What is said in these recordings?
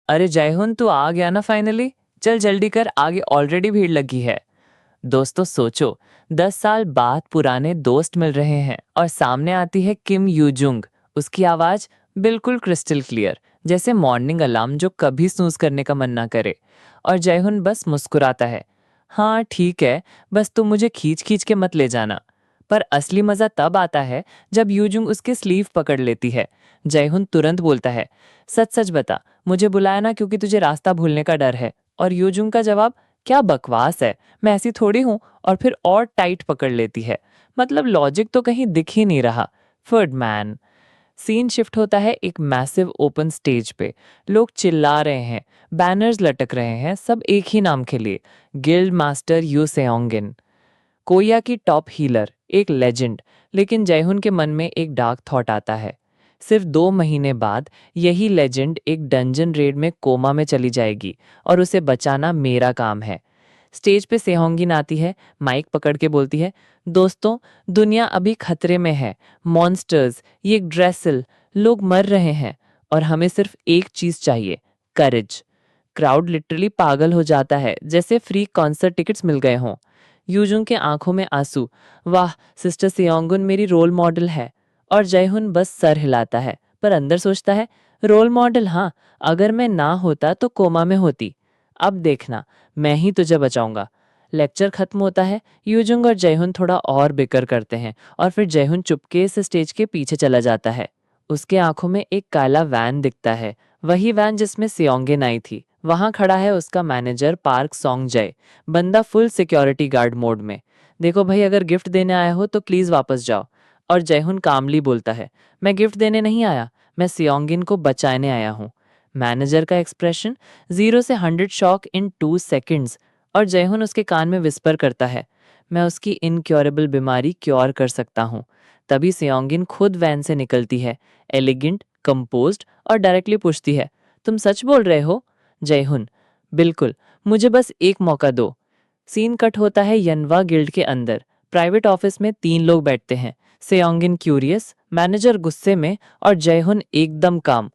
अरे जयहुन, तू आ गया ना फाइनली। चल जल्दी कर, आगे ऑलरेडी भीड़ लगी है। दोस्तों सोचो, 10 साल बाद पुराने दोस्त मिल रहे हैं और सामने आती है किम यूजुंग। उसकी आवाज बिल्कुल क्रिस्टल क्लियर, जैसे मॉर्निंग अलार्म जो कभी स्नूज करने का मन ना करे। और जयहुन बस मुस्कुराता है। हाँ ठीक है, बस तुम मुझे खींच खींच के मत ले जाना। पर असली मजा तब आता है जब यूजुंग उसके स्लीव पकड़ लेती है। जयहुन तुरंत बोलता है, सच सच बता, मुझे बुलाया ना क्योंकि तुझे रास्ता भूलने का डर है। और यूजुंग का जवाब, क्या बकवास है, मैं ऐसी थोड़ी हूं। और फिर और टाइट पकड़ लेती है। मतलब लॉजिक तो कहीं दिख ही नहीं रहा। फर्डमैन। सीन शिफ्ट होता है एक मैसिव ओपन स्टेज पे। लोग चिल्ला रहे हैं, बैनर्स लटक रहे हैं, सब एक ही नाम के लिए, गिल्ड मास्टर यू सेओंगिन। कोरिया की टॉप हीलर, एक लेजेंड। लेकिन जयहुन के मन में एक डार्क थॉट आता है। सिर्फ 2 महीने बाद यही लेजेंड एक डंजन रेड में कोमा में चली जाएगी और उसे बचाना मेरा काम है। स्टेज पे सेहोंगिन आती है, माइक पकड़ के बोलती है, दोस्तों, दुनिया अभी खतरे में है। मॉन्स्टर्स, ये ड्रेसिल, लोग मर रहे हैं। और हमें सिर्फ एक चीज चाहिए, करेज। क्राउड लिटरली पागल हो जाता है, जैसे फ्री कॉन्सर्ट टिकट्स मिल गए हों। यूजुंग के आंखों में आंसू। वाह, सिस्टर सियोंगुन मेरी रोल मॉडल है। और जयहुन बस सर हिलाता है, पर अंदर सोचता है, रोल मॉडल हाँ, अगर मैं ना होता तो कोमा में होती। अब देखना, मैं ही तुझे बचाऊंगा। लेक्चर खत्म होता है। यूजुंग और जयहुन थोड़ा और बिकर करते हैं और फिर जयहुन चुपके से स्टेज के पीछे चला जाता है। उसके आंखों में एक काला वैन दिखता है, वही वैन जिसमें सियोंगेन आई थी। वहां खड़ा है उसका मैनेजर पार्क सॉन्ग जय, बंदा फुल सिक्योरिटी गार्ड मोड में। देखो भाई, अगर गिफ्ट देने आए हो तो प्लीज वापस जाओ। और जयहुन कामली बोलता है, मैं गिफ्ट देने नहीं आया, मैं सियोंगिन को बचाने आया हूँ। मैनेजर का एक्सप्रेशन, 0 से 100 शॉक इन 2 सेकेंड्स। और जयहुन उसके कान में विस्पर करता है, मैं उसकी इनक्योरेबल बीमारी क्योर कर सकता हूँ। तभी सियोंगिन खुद वैन से निकलती है, एलिगेंट, कंपोज्ड, और डायरेक्टली पूछती है, तुम सच बोल रहे हो? जयहुन, बिल्कुल, मुझे बस एक मौका दो। सीन कट होता है यनवा गिल्ड के अंदर। प्राइवेट ऑफिस में 3 लोग बैठते हैं। सेयोंगिन क्यूरियस, मैनेजर गुस्से में, और जयहुन एकदम काम।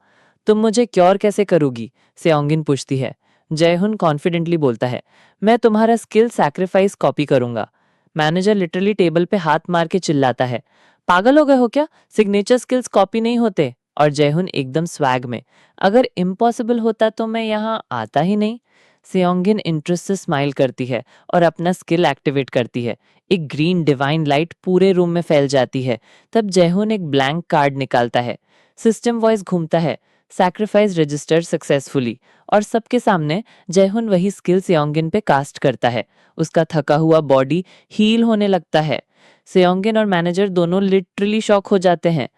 तुम मुझे क्योर कैसे करोगी? सेयोंगिन पूछती है। जयहुन कॉन्फिडेंटली बोलता है, मैं तुम्हारा स्किल सैक्रिफाइस कॉपी करूंगा। मैनेजर लिटरली टेबल पे हाथ मार के चिल्लाता है, पागल हो गए हो क्या? सिग्नेचर स्किल्स कॉपी नहीं होते। और जयहुन एकदम स्वैग में, अगर इम्पॉसिबल होता तो मैं यहाँ आता ही नहीं। सेयोंगिन इंटरेस्ट से स्माइल करती है और अपना स्किल एक्टिवेट करती है। एक ग्रीन डिवाइन लाइट पूरे रूम में फैल जाती है। तब जयहुन एक ब्लैंक कार्ड निकालता है। सिस्टम वॉइस घूमता है, सैक्रिफाइस रजिस्टर्ड सक्सेसफुली। और सबके सामने जयहुन वही स्किल सेयोंगिन पे कास्ट करता है। उसका थका हुआ बॉडी हील होने लगता है। सेयोंगिन और मैनेजर दोनों लिटरली शॉक हो जाते हैं।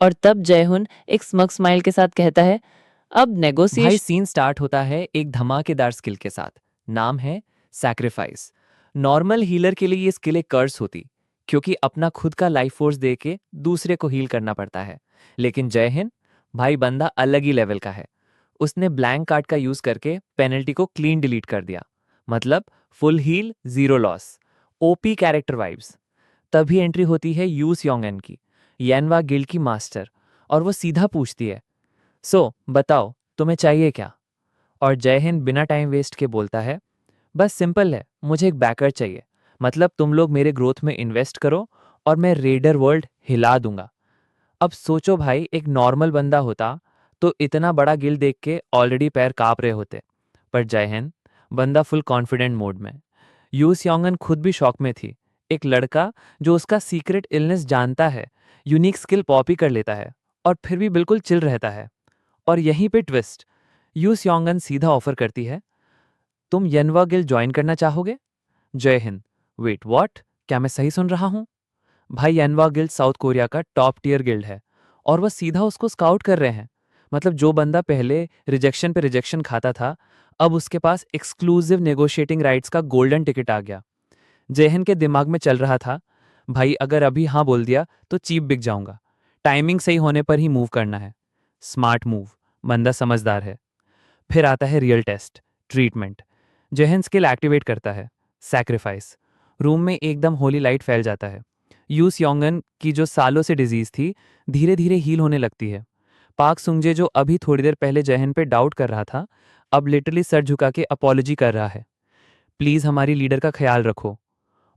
और तब जयहुन एक स्मग स्माइल के साथ कहता है, अब भाई नेगोशिएशन। सीन स्टार्ट होता है एक धमाकेदार स्किल के साथ। नाम है सैक्रिफाइस। नॉर्मल हीलर के लिए ये स्किल एक कर्स होती, क्योंकि अपना खुद का लाइफ फोर्स दे के दूसरे को हील करना पड़ता है। लेकिन जय हिंद, भाई बंदा अलग ही लेवल का है। उसने ब्लैंक कार्ड का यूज करके पेनल्टी को क्लीन डिलीट कर दिया। मतलब full heal, zero loss, OP character vibes. तभी एंट्री होती है यू योंगन की, यनवा गिल्ड की मास्टर। और वो सीधा पूछती है, सो बताओ तुम्हें चाहिए क्या? और जय हिंद बिना टाइम वेस्ट के बोलता है, बस सिंपल है, मुझे एक बैकर चाहिए। मतलब तुम लोग मेरे ग्रोथ में इन्वेस्ट करो और मैं रेडर वर्ल्ड हिला दूंगा। अब सोचो भाई, एक नॉर्मल बंदा होता तो इतना बड़ा गिल देख के ऑलरेडी पैर कांप रहे होते। पर जय हिंद, बंदा फुल कॉन्फिडेंट मोड में। यू योंगन खुद भी शॉक में थी। एक लड़का जो उसका सीक्रेट इलनेस जानता है, यूनिक स्किल कॉपी कर लेता है और फिर भी बिल्कुल चिल रहता है। और यहीं पे ट्विस्ट, यू योंगन सीधा ऑफर करती है, तुम यनवा गिल्ड ज्वाइन करना चाहोगे? जय हिंद, वेट व्हाट, क्या मैं सही सुन रहा हूं? भाई यनवा गिल्ड साउथ कोरिया का टॉप टियर गिल्ड है और वह सीधा उसको स्काउट कर रहे हैं। मतलब जो बंदा पहले रिजेक्शन पे रिजेक्शन खाता था, अब उसके पास एक्सक्लूसिव नेगोशिएटिंग राइट्स का गोल्डन टिकट आ गया। जयहिंद के दिमाग में चल रहा था, भाई अगर अभी हाँ बोल दिया तो चीप बिक जाऊंगा। टाइमिंग सही होने पर ही मूव करना है। स्मार्ट मूव, बंदा समझदार है। फिर आता है रियल टेस्ट, ट्रीटमेंट। जहन स्किल एक्टिवेट करता है, सैक्रिफाइस। रूम में एकदम होली लाइट फैल जाता है। यूस योंगन की जो सालों से डिजीज थी, धीरे धीरे हील होने लगती है। पाक सुंगजे जो अभी थोड़ी देर पहले जयहन पे डाउट कर रहा था, अब लिटरली सर झुका के अपॉलॉजी कर रहा है। प्लीज हमारी लीडर का ख्याल रखो।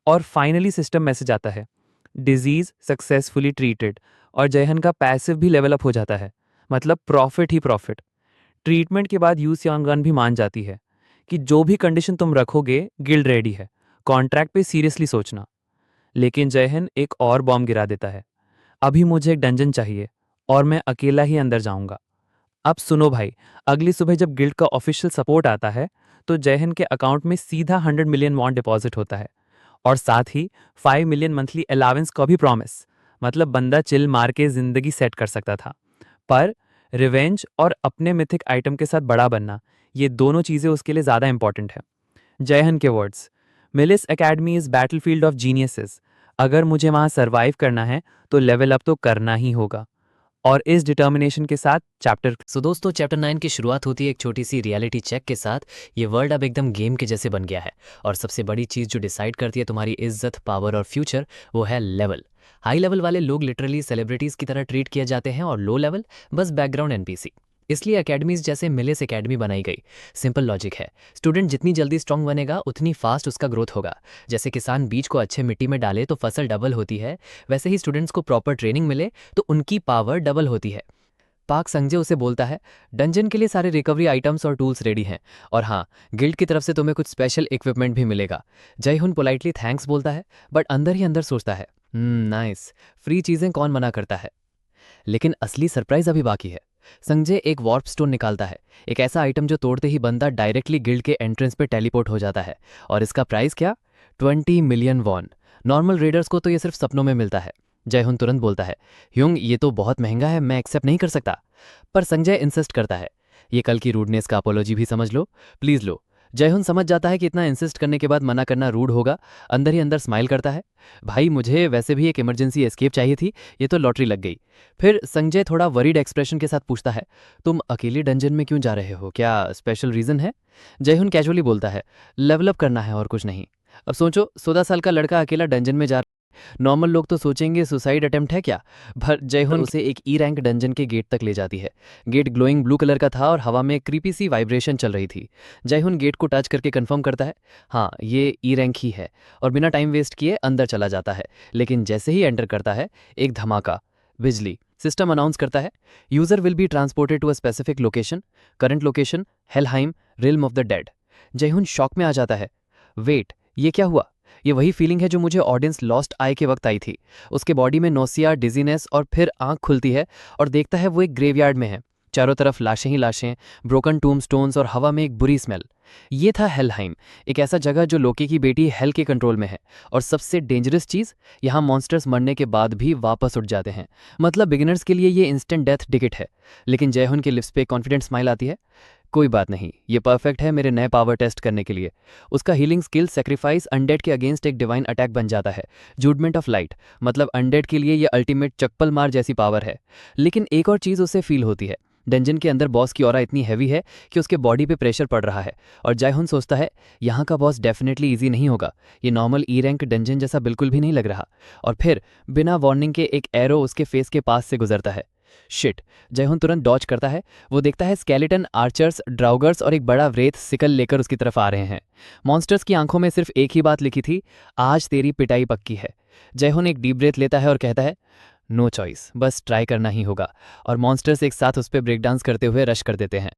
और फाइनली सिस्टम मैसेज आता है, डिजीज सक्सेसफुली ट्रीटेड, और जयहन का पैसिव भी लेवल अप हो जाता है। मतलब प्रॉफिट ही प्रॉफिट। ट्रीटमेंट के बाद यू सियांगन भी मान जाती है कि जो भी कंडीशन तुम रखोगे गिल्ड रेडी है, कॉन्ट्रैक्ट पे सीरियसली सोचना। लेकिन जयहन एक और बॉम्ब गिरा देता है, अभी मुझे एक डंजन चाहिए और मैं अकेला ही अंदर जाऊंगा। अब सुनो भाई, अगली सुबह जब गिल्ड का ऑफिशियल सपोर्ट आता है तो जयहन के अकाउंट में सीधा 100 मिलियन वॉन्ट डिपॉजिट होता है, और साथ ही 5 मिलियन मंथली अलावेंस का भी प्रॉमिस। मतलब बंदा चिल मार के जिंदगी सेट कर सकता था। पर रिवेंज और अपने मिथिक आइटम के साथ बड़ा बनना, ये दोनों चीजें उसके लिए ज्यादा इंपॉर्टेंट है। जयहन के वर्ड्स, मिलिस academy is battlefield of geniuses. अगर मुझे वहां सरवाइव करना है तो लेवल अप तो करना ही होगा। और इस डिटर्मिनेशन के साथ चैप्टर सो दोस्तों, चैप्टर 9 की शुरुआत होती है एक छोटी सी रियलिटी चेक के साथ। ये वर्ल्ड अब एकदम गेम के जैसे बन गया है, और सबसे बड़ी चीज़ जो डिसाइड करती है तुम्हारी इज्जत, पावर और फ्यूचर, वो है लेवल। हाई लेवल वाले लोग लिटरली सेलिब्रिटीज़ की तरह ट्रीट किए जाते हैं, और लो लेवल बस बैकग्राउंड एनपीसी। इसलिए एकेडमीज जैसे मिलिस एकेडमी बनाई गई। सिंपल लॉजिक है, स्टूडेंट जितनी जल्दी स्ट्रांग बनेगा उतनी फास्ट उसका ग्रोथ होगा। जैसे किसान बीज को अच्छे मिट्टी में डाले तो फसल डबल होती है, वैसे ही स्टूडेंट्स को प्रॉपर ट्रेनिंग मिले तो उनकी पावर डबल होती है। पाक संजय उसे बोलता है, डंजन के लिए सारे रिकवरी आइटम्स और टूल्स रेडी हैं, और हाँ, गिल्ड की तरफ से तुम्हें कुछ स्पेशल इक्विपमेंट भी मिलेगा। जयहुन पोलाइटली थैंक्स बोलता है, बट अंदर ही अंदर सोचता है, नाइस, फ्री चीजें कौन मना करता है। लेकिन असली सरप्राइज अभी बाकी है। संजय एक वार्प स्टोन निकालता है, एक ऐसा आइटम जो तोड़ते ही बंदा डायरेक्टली गिल्ड के एंट्रेंस पे टेलीपोर्ट हो जाता है। और इसका प्राइस क्या? 20 मिलियन वॉन। नॉर्मल रेडर्स को तो ये सिर्फ सपनों में मिलता है। जयहुन तुरंत बोलता है, ह्यूंग ये तो बहुत महंगा है, मैं एक्सेप्ट नहीं कर सकता। पर संजय इंसिस्ट करता है, ये कल की रूडनेस का अपोलॉजी भी समझ लो, प्लीज लो। जयहुन समझ जाता है कि इतना इंसिस्ट करने के बाद मना करना रूड होगा। अंदर ही अंदर स्माइल करता है, भाई मुझे वैसे भी एक इमरजेंसी एस्केप चाहिए थी, ये तो लॉटरी लग गई। फिर संजय थोड़ा वरीड एक्सप्रेशन के साथ पूछता है, तुम अकेले डंजन में क्यों जा रहे हो, क्या स्पेशल रीजन है? जयहुन कैजुअली बोलता है, लेवल अप करना है और कुछ नहीं। अब सोचो, 16 साल का लड़का अकेला डंजन में जा, नॉर्मल लोग तो सोचेंगे सुसाइड अटेम्प्ट है क्या। पर जयहुन उसे एक ई रैंक डंजन के गेट तक ले जाती है। गेट ग्लोइंग ब्लू कलर का था और हवा में क्रीपी सी वाइब्रेशन चल रही थी। जयहुन गेट को टच करके कंफर्म करता है, हाँ ये ई रैंक ही है, और बिना टाइम वेस्ट किए अंदर चला जाता है। लेकिन जैसे ही एंटर करता है, एक धमाका, बिजली। सिस्टम अनाउंस करता है, user will be transported to a specific location, current location Helheim, realm of the dead. Jaehyun shock में आ जाता है, वेट, ये क्या हुआ? ये वही फीलिंग है जो मुझे ऑडियंस लॉस्ट आई के वक्त आई थी। उसके बॉडी में नोसिया, डिजीनेस, और फिर आंख खुलती है और देखता है वो एक ग्रेवयार्ड में है। चारों तरफ लाशें ही लाशें, ब्रोकन टूम स्टोन्स, और हवा में एक बुरी स्मेल। ये था हेलहाइम, एक ऐसा जगह जो लोकी की बेटी हेल के कंट्रोल में है। और सबसे डेंजरस चीज, यहाँ मॉन्स्टर्स मरने के बाद भी वापस उठ जाते हैं। मतलब बिगिनर्स के लिए ये इंस्टेंट डेथ टिकट है। लेकिन जयहुन के लिप्स पे कॉन्फिडेंट स्माइल आती है, कोई बात नहीं, ये परफेक्ट है मेरे नए पावर टेस्ट करने के लिए। उसका हीलिंग स्किल सेक्रीफाइस अनडेड के अगेंस्ट एक डिवाइन अटैक बन जाता है, जूडमेंट ऑफ लाइट। मतलब अनडेड के लिए ये अल्टीमेट चक्पल मार जैसी पावर है। लेकिन एक और चीज उसे फील होती है, डंजन के अंदर बॉस की ऑरा इतनी हैवी है कि उसके बॉडी पे प्रेशर पड़ रहा है। और जयहुन सोचता है, यहाँ का बॉस डेफिनेटली ईजी नहीं होगा, ये नॉर्मल ई रैंक डंजन जैसा बिल्कुल भी नहीं लग रहा। और फिर बिना वार्निंग के एक एरो उसके फेस के पास से गुजरता है। शिट, जयहुन तुरंत डॉज करता है। वो देखता है स्केलेटन, आर्चर्स, ड्राउगर्स और एक बड़ा व्रेत सिकल लेकर उसकी तरफ आ रहे हैं। मॉन्स्टर्स की आंखों में सिर्फ एक ही बात लिखी थी, आज तेरी पिटाई पक्की है। जयहुन एक डीप ब्रेथ लेता है और कहता है, नो चॉइस, बस ट्राई करना ही होगा। और मॉन्स्टर्स एक साथ उस पर ब्रेक डांस करते हुए रश कर देते हैं।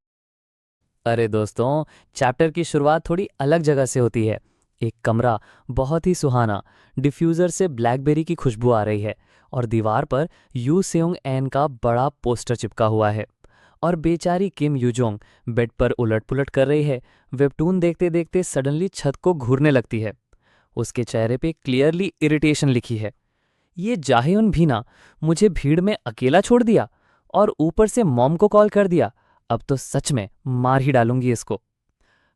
अरे दोस्तों, चैप्टर की शुरुआत थोड़ी अलग जगह से होती है। एक कमरा, बहुत ही सुहाना, डिफ्यूज़र से ब्लैकबेरी की खुशबू आ रही है, और दीवार पर यू सेयोंग एन का बड़ा पोस्टर चिपका हुआ है। और बेचारी किम यूजोंग बेड पर उलट पुलट कर रही है। वेबटून देखते देखते सडनली छत को घूरने लगती है। उसके चेहरे पे क्लियरली इरिटेशन लिखी है। ये जाहयुन भी ना, मुझे भीड़ में अकेला छोड़ दिया, और ऊपर से मॉम को कॉल कर दिया। अब तो सच में मार ही डालूंगी इसको।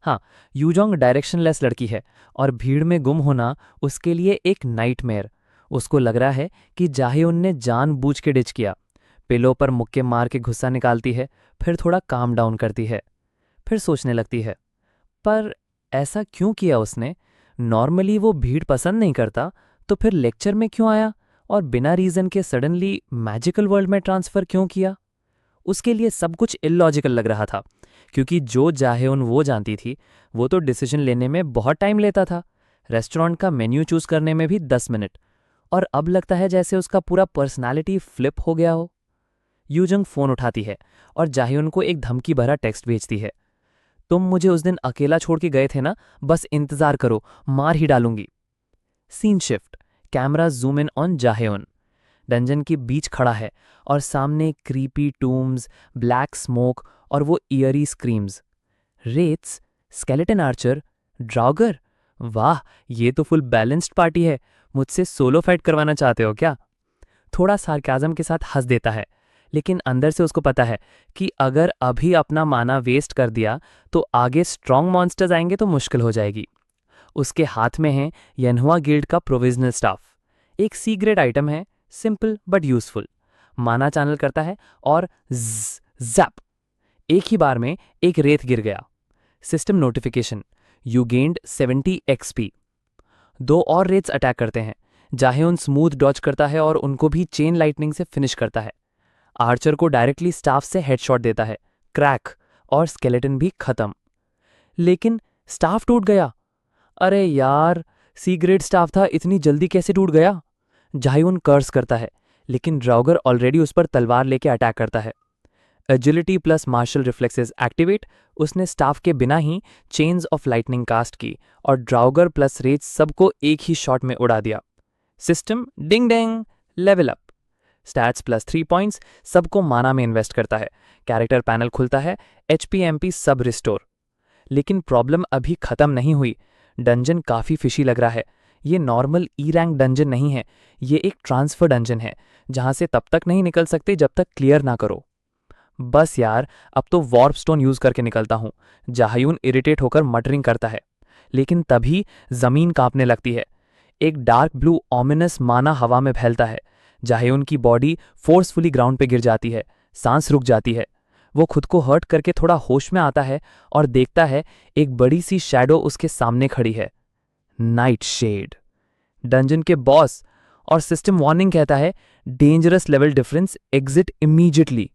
हाँ, यूजोंग डायरेक्शनलेस लड़की है, और भीड़ में गुम होना उसके लिए एक नाइटमेयर। उसको लग रहा है कि जाहयुन ने जानबूझ के डिच किया। पिलो पर मुक्के मार के गुस्सा निकालती है, फिर थोड़ा काम डाउन करती है, फिर सोचने लगती है, पर ऐसा क्यों किया उसने? नॉर्मली वो भीड़ पसंद नहीं करता, तो फिर लेक्चर में क्यों आया, और बिना रीजन के सडनली मैजिकल वर्ल्ड में ट्रांसफर क्यों किया? उसके लिए सब कुछ इलॉजिकल लग रहा था, क्योंकि जो जाहेउन वो जानती थी वो तो डिसीजन लेने में बहुत टाइम लेता था, रेस्टोरेंट का मेन्यू चूज करने में भी 10 मिनट, और अब लगता है जैसे उसका पूरा पर्सनालिटी फ्लिप हो गया हो। यूजंग फोन उठाती है और जाह्यून को एक धमकी भरा टेक्स्ट भेजती है, तुम मुझे उस दिन अकेला छोड़ के गए थे ना, बस इंतजार करो, मार ही डालूंगी। Scene shift, camera zoom in on Jaehyun. Dungeon के बीच खड़ा है और सामने क्रीपी टूम्स, ब्लैक स्मोक और वो eerie screams. Rats, skeleton archer, draugr. वाह, ये तो फुल बैलेंस्ड पार्टी है। मुझसे सोलो फाइट करवाना चाहते हो क्या? थोड़ा सार्काज़म के साथ हंस देता है, लेकिन अंदर से उसको पता है कि अगर अभी अपना माना वेस्ट कर दिया तो आगे स्ट्रॉन्ग मॉन्स्टर्स आएंगे तो मुश्किल हो जाएगी। उसके हाथ में है यनहुआ गिल्ड का प्रोविजनल स्टाफ। एक सी ग्रेड आइटम है, सिंपल बट यूजफुल। माना चैनल करता है और जैप, एक ही बार में एक रेत गिर गया। System notification, you gained 70 XP. दो और रेट्स अटैक करते हैं। जाहेउन स्मूथ डॉज करता है और उनको भी चेन लाइटनिंग से फिनिश करता है। आर्चर को डायरेक्टली स्टाफ से हेडशॉट देता है, क्रैक, और स्केलेटन भी खत्म। लेकिन स्टाफ टूट गया। अरे यार, सी ग्रेड स्टाफ था, इतनी जल्दी कैसे टूट गया? जाह्यून कर्स करता है, लेकिन ड्रॉगर ऑलरेडी उस पर तलवार लेके अटैक करता है। Agility plus martial reflexes activate, उसने स्टाफ के बिना ही चेन्स ऑफ लाइटनिंग कास्ट की और ड्रॉगर प्लस रेज सबको एक ही शॉट में उड़ा दिया। System ding dong, level up. Stats plus 3 points, सबको माना में इन्वेस्ट करता है। कैरेक्टर पैनल खुलता है, HP MP सब रिस्टोर। लेकिन प्रॉब्लम अभी खत्म नहीं हुई। डंजन काफी फिशी लग रहा है। ये नॉर्मल ई रैंक डंजन नहीं है, ये एक ट्रांसफर डंजन है, जहां से तब तक नहीं निकल सकते जब तक क्लियर ना करो। बस यार, अब तो वॉर्प स्टोन यूज करके निकलता हूं। जाह्यून इरिटेट होकर मटरिंग करता है, लेकिन तभी जमीन कांपने लगती है। एक डार्क ब्लू ऑमिनस माना हवा में फैलता है। जाह्यून की बॉडी फोर्सफुली ग्राउंड पे गिर जाती है, सांस रुक जाती है। वो खुद को हर्ट करके थोड़ा होश में आता है और देखता है एक बड़ी सी शैडो उसके सामने खड़ी है। नाइट शेड, डंजन के बॉस। और सिस्टम वार्निंग कहता है, dangerous level difference, exit immediately.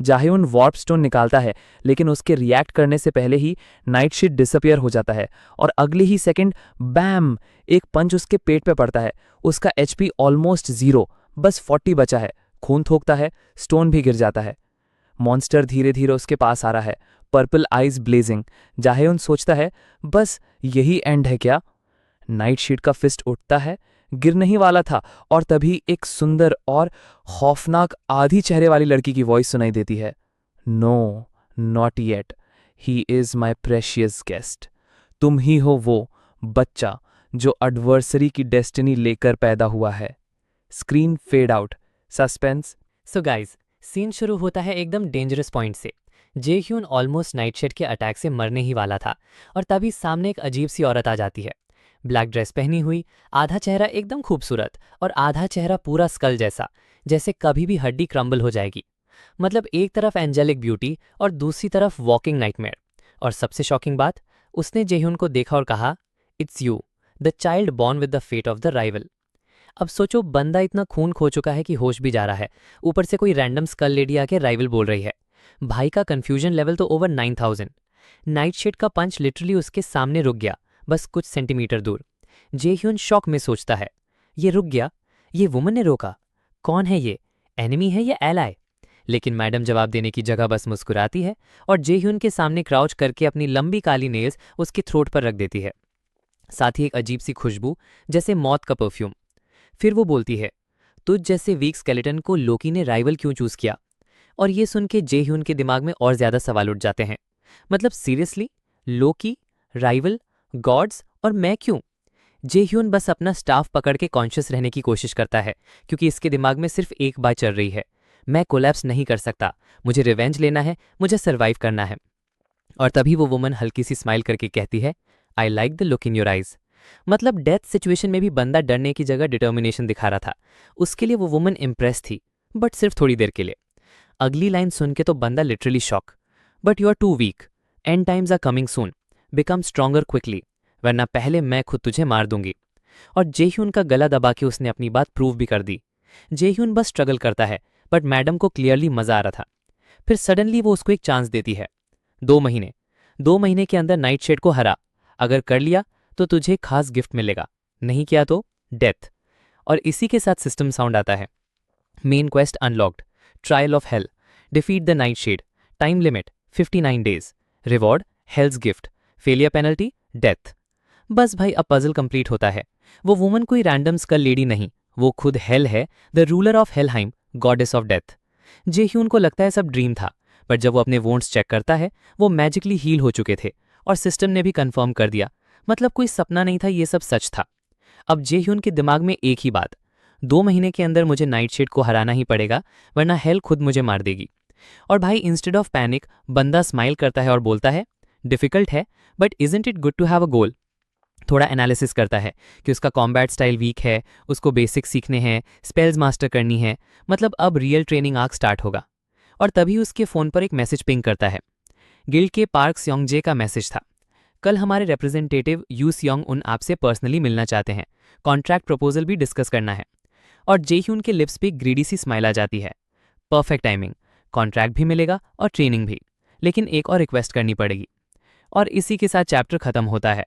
Jaehyun warp stone निकालता है, लेकिन उसके रिएक्ट करने से पहले ही नाइट शीट डिसअपियर हो जाता है और अगले ही सेकंड बैम, एक पंच उसके पेट पे पड़ता है। उसका HP ऑलमोस्ट 0, बस 40 बचा है। खून थोकता है, स्टोन भी गिर जाता है। मॉन्स्टर धीरे धीरे उसके पास आ रहा है, पर्पल आइज ब्लेजिंग। जाह्यून सोचता है, बस यही एंड है क्या? नाइट शीट का फिस्ट उठता है, गिरने ही वाला था, और तभी एक सुंदर और खौफनाक आधी चेहरे वाली लड़की की वॉइस सुनाई देती है। No, not yet, he is my precious guest. तुम ही हो वो बच्चा जो एडवर्सरी की डेस्टिनी लेकर पैदा हुआ है। Screen fade out, suspense. So guys, scene शुरू होता है एकदम डेंजरस पॉइंट से। जे-ह्यून ऑलमोस्ट नाइटशेड के अटैक से मरने ही वाला था, और तभी सामने एक अजीब सी औरत आ जाती है। ब्लैक ड्रेस पहनी हुई, आधा चेहरा एकदम खूबसूरत और आधा चेहरा पूरा स्कल जैसा, जैसे कभी भी हड्डी क्रम्बल हो जाएगी। मतलब एक तरफ एंजेलिक ब्यूटी और दूसरी तरफ वॉकिंग नाइटमेयर। और सबसे शॉकिंग बात, उसने जे-ह्यून को देखा और कहा, it's you, the child born with the fate of the rival. अब सोचो, बंदा इतना खून खो चुका है कि होश भी जा रहा है, ऊपर से कोई रैंडम स्कल लेडी आके राइवल बोल रही है। भाई का कंफ्यूजन लेवल तो ओवर 9000। नाइटशेड का पंच लिटरली उसके सामने रुक गया, बस कुछ सेंटीमीटर दूर। जे-ह्यून शॉक में सोचता है, ये रुक गया, ये वुमन ने रोका, कौन है ये, एनिमी है या एलाय? लेकिन मैडम जवाब देने की जगह बस मुस्कुराती है और जे-ह्यून के सामने क्राउच करके अपनी लंबी काली नेल्स उसके थ्रोट पर रख देती है, साथ ही एक अजीब सी खुशबू, जैसे मौत का परफ्यूम। फिर वो बोलती है, तुझ जैसे वीक स्केलेटन को लोकी ने राइवल क्यों चूज किया? और ये सुन के जे-ह्यून के दिमाग में और ज्यादा सवाल उठ जाते हैं। मतलब सीरियसली, लोकी, राइवल, गॉड्स, और मैं क्यों? जे-ह्यून बस अपना स्टाफ पकड़ के कॉन्शियस रहने की कोशिश करता है, क्योंकि इसके दिमाग में सिर्फ एक बात चल रही है, मैं कोलैप्स नहीं कर सकता, मुझे रिवेंज लेना है, मुझे सर्वाइव करना है। और तभी वो वुमन हल्की सी स्माइल करके कहती है, I like the look in your eyes. मतलब डेथ सिचुएशन में भी बंदा डरने की जगह डिटर्मिनेशन दिखा रहा था। उसके लिए वो वुमन इम्प्रेस थी, बट सिर्फ थोड़ी देर के लिए। अगली लाइन सुन के तो बंदा literally shock, but you are too weak, end times are coming soon, become stronger quickly, वरना पहले मैं खुद तुझे मार दूंगी। और जे-ह्यून का गला दबा के उसने अपनी बात प्रूव भी कर दी। जे-ह्यून बस स्ट्रगल करता है, बट मैडम को क्लियरली मजा आ रहा था। फिर सडनली वो उसको एक चांस देती है। 2 महीने के अंदर नाइटशेड को हरा। अगर कर लिया तो तुझे खास गिफ्ट मिलेगा, नहीं किया तो डेथ। और इसी के साथ सिस्टम साउंड आता है। Main quest unlocked, trial of hell, defeat the nightshade, time limit 59 days, reward hell's gift, failure penalty death. बस भाई अब पजल कंप्लीट होता है। वो वुमन कोई रैंडम स्कल लेडी नहीं, वो खुद हेल है, the ruler of Helheim, goddess of death. Jaehyun को लगता है सब ड्रीम था, पर जब वो अपने वोंट्स चेक करता है वो मैजिकली हील हो चुके थे और सिस्टम ने भी कंफर्म कर दिया। मतलब कोई सपना नहीं था, ये सब सच था। अब जेह्यून के दिमाग में एक ही बात, 2 महीने के अंदर मुझे नाइटशेड को हराना ही पड़ेगा वरना हेल खुद मुझे मार देगी। और भाई इंस्टेड ऑफ पैनिक बंदा स्माइल करता है और बोलता है डिफिकल्ट है but isn't it good to have a goal. थोड़ा एनालिसिस करता है कि उसका कॉम्बैट स्टाइल वीक है, उसको बेसिक सीखने हैं, स्पेल्स मास्टर करनी है, मतलब अब रियल ट्रेनिंग आर्क स्टार्ट होगा। और तभी उसके फ़ोन पर एक मैसेज पिंग करता है। गिल्ड के पार्क स्योंगजे का मैसेज था, कल हमारे रिप्रेजेंटेटिव यू स्योंग उन आपसे पर्सनली मिलना चाहते हैं, कॉन्ट्रैक्ट प्रपोजल भी डिस्कस करना है। और जेह्यून के लिप्स पे ग्रीडी सी स्माइल आ जाती है। परफेक्ट टाइमिंग, कॉन्ट्रैक्ट भी मिलेगा और ट्रेनिंग भी, लेकिन एक और रिक्वेस्ट करनी पड़ेगी। और इसी के साथ चैप्टर खत्म होता है।